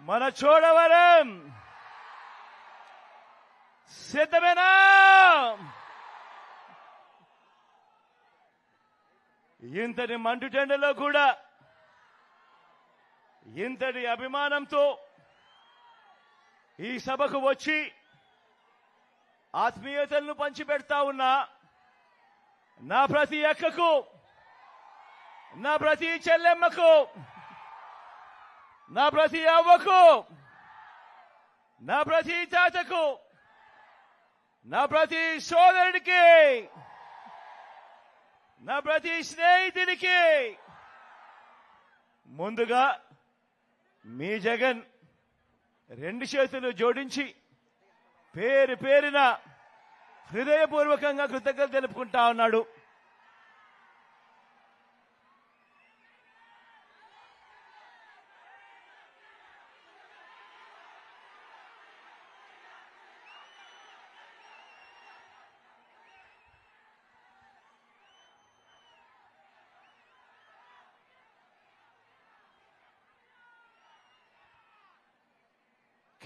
మన చోడవరం సిద్ధమేనా? ఇంతటి మండుటెండలో కూడా ఇంతటి అభిమానంతో ఈ సభకు వచ్చి ఆత్మీయతలను పంచిపెడతా ఉన్నా నా ప్రతి అక్కకు, నా ప్రతి చెల్లెమ్మకు, నా ప్రతి అవ్వకు, నా ప్రతి తాతకు, నా ప్రతి సోదరుడికి, నా ప్రతి స్నేహితుడికి ముందుగా మీ జగన్ రెండు చేతులు జోడించి పేరు పేరున హృదయపూర్వకంగా కృతజ్ఞతలు తెలుపుకుంటా ఉన్నాడు.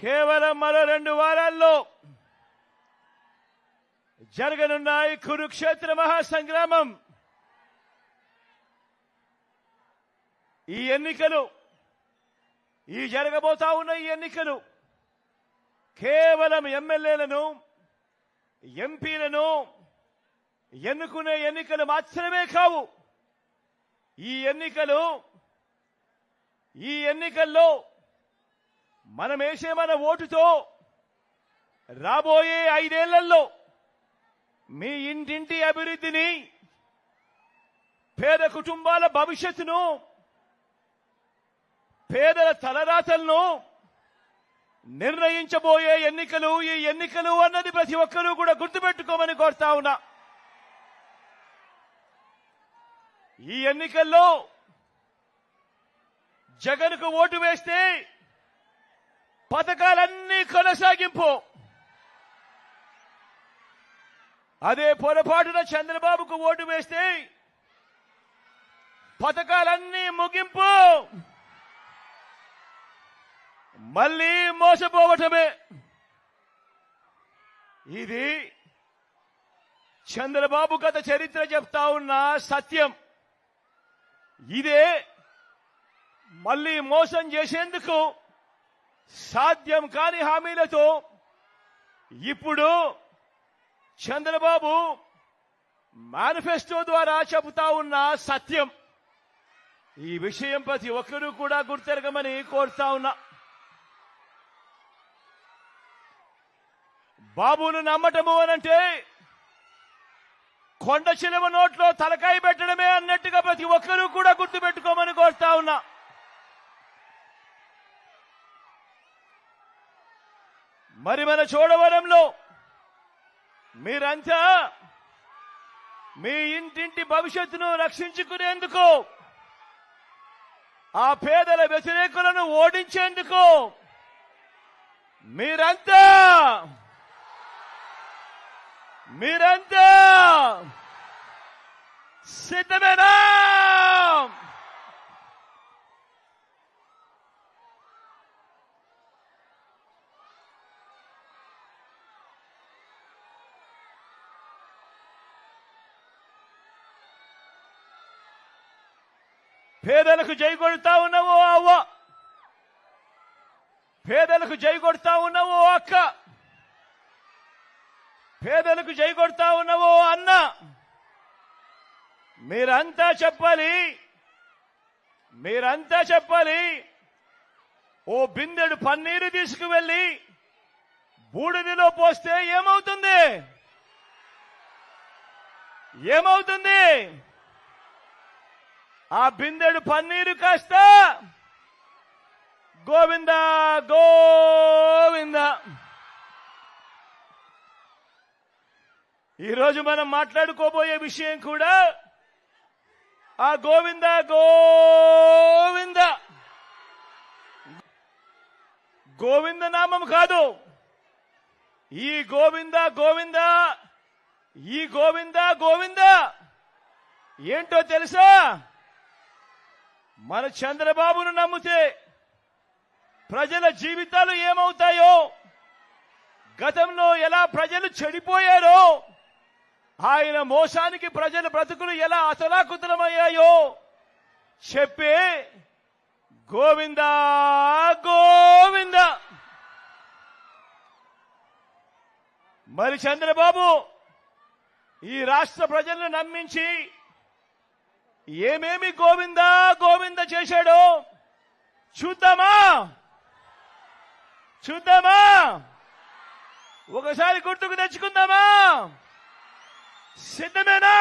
కేవలం మరో 2 వారాల్లో జరగనున్న ఈ కురుక్షేత్ర మహాసంగ్రామం, ఈ ఎన్నికలు, ఈ జరగబోతా ఉన్న ఈ ఎన్నికలు కేవలం ఎమ్మెల్యేలను, ఎంపీలను ఎన్నుకునే ఎన్నికలు మాత్రమే కావు. ఈ ఎన్నికల్లో మనం వేసే మన ఓటుతో రాబోయే 5 ఏళ్లలో మీ ఇంటింటి అభివృద్ధిని, పేద కుటుంబాల భవిష్యత్తును, పేదల తలరాతలను నిర్ణయించబోయే ఎన్నికలు ఈ ఎన్నికలు అన్నది ప్రతి ఒక్కరూ కూడా గుర్తుపెట్టుకోమని కోరుతా ఉన్నా. ఈ ఎన్నికల్లో జగన్కు ఓటు వేస్తే పథకాలన్నీ కొనసాగింపు, అదే పొరపాటున చంద్రబాబుకు ఓటు వేస్తే పథకాలన్నీ ముగింపు, మళ్ళీ మోసపోవటమే. ఇది చంద్రబాబు గత చరిత్ర చెప్తా ఉన్న సత్యం. ఇదే మళ్ళీ మోసం చేసేందుకు సాధ్యం కాని హామీలతో ఇప్పుడు చంద్రబాబు మేనిఫెస్టో ద్వారా చెబుతా ఉన్న సత్యం. ఈ విషయం ప్రతి ఒక్కరూ కూడా గుర్తెరగమని కోరుతా ఉన్నా. బాబును నమ్మటము అనంటే కొండ చిలువ నోట్లో తలకాయ పెట్టడమే అన్నట్టుగా ప్రతి ఒక్కరూ కూడా గుర్తుపెట్టుకోమని కోరుతా ఉన్నా. మరి మన చోడవరంలో మీరంతా మీ ఇంటింటి భవిష్యత్తును రక్షించుకునేందుకు, ఆ పేదల వ్యతిరేకులను ఓడించేందుకు మీరంతా సిద్ధమేనా? పేదలకు జై కొడతా ఉన్నావో అవ్వ, పేదలకు జై కొడతా ఉన్నావో అక్క, పేదలకు జై కొడతా ఉన్నావో అన్న, మీరంతా చెప్పాలి. ఓ బిందెడు పన్నీరు తీసుకువెళ్ళి బూడిదిలో పోస్తే ఏమవుతుంది? ఆ బిందెడు పన్నీరు కాస్త గోవిందా గోవిందా. ఈరోజు మనం మాట్లాడుకోబోయే విషయం కూడా ఆ గోవిందా గోవిందా, గోవింద నామం కాదు. ఈ గోవిందా గోవిందా ఏంటో తెలుసా? మన చంద్రబాబును నమ్మితే, ప్రజల జీవితాలు ఏమవుతాయో, గతంలో ఎలా ప్రజలు చెడిపోయారో, ఆయన మోసానికి ప్రజల బ్రతుకులు ఎలా అతలాకుతలమయ్యాయో చెప్పే గోవింద గోవింద. మరి చంద్రబాబు ఈ రాష్ట్ర ప్రజలను నమ్మించి ఏమేమి గోవింద గోవింద చేశాడో చూద్దామా? చూద్దామా? ఒకసారి గుర్తుకు తెచ్చుకుందామా? సిద్ధమేనా?